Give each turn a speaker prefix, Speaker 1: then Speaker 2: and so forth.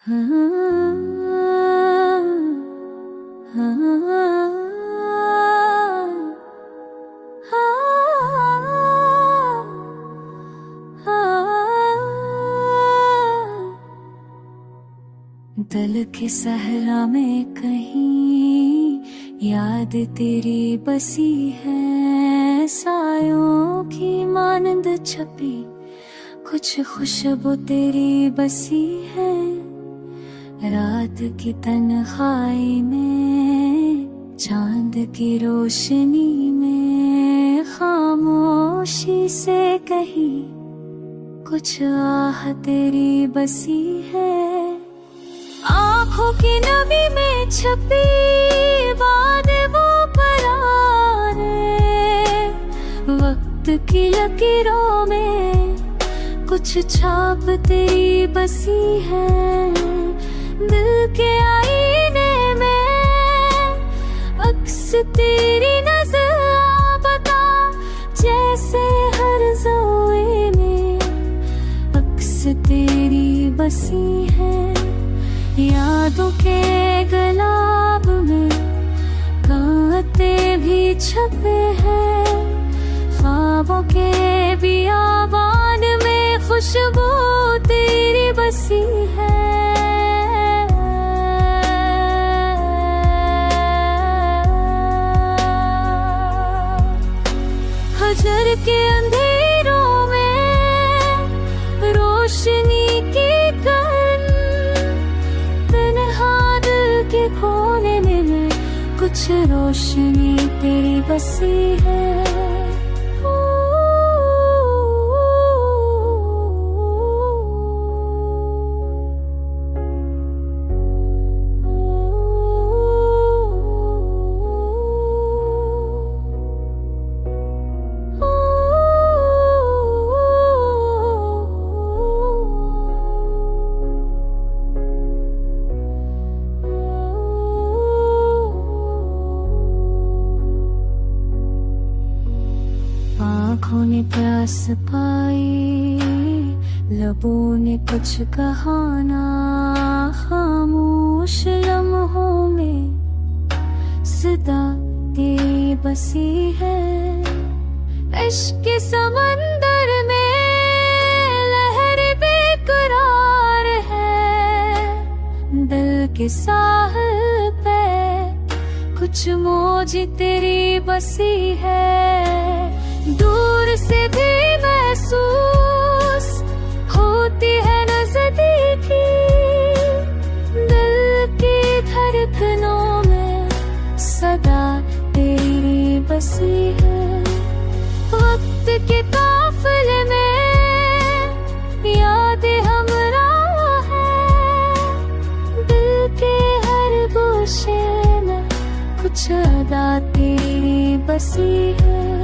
Speaker 1: दिल के सहरा में कहीं याद तेरी बसी है, सायों की मानंद छपी कुछ खुशबू तेरी बसी है। रात की तन्हाई में चांद की रोशनी में खामोशी से कहीं कुछ आह तेरी बसी है। आँखों की नमी में छपी बातें वो पराने, वक्त की लकीरों में कुछ छाप तेरी बसी है। दिल के आईने में अक्स तेरी नजर आ बता, जैसे हर ज़ोए में अक्स तेरी बसी है। यादों के गुलाब में कांटे भी छपे हैं, ख्वाबों के बियाबान में खुशबू तेरी बसी है। हजर के अंधेरों में रोशनी की कोने में कुछ रोशनी तेरी बसी है। आँखों ने प्यास पाई, लबों ने कुछ कहा ना, खामोश लम्हों में सदा तेरी बसी है। इश्क के समंदर में लहर बेकरार है, दिल के साहिल पे कुछ मौज तेरी बसी है। दूर से भी महसूस होती है नजदीकी, दिल की धड़कनों में सदा तेरी बसी है। वक्त के काफिले में यादें हमराह है, दिल के हर गोशे में कुछ अदा तेरी बसी है।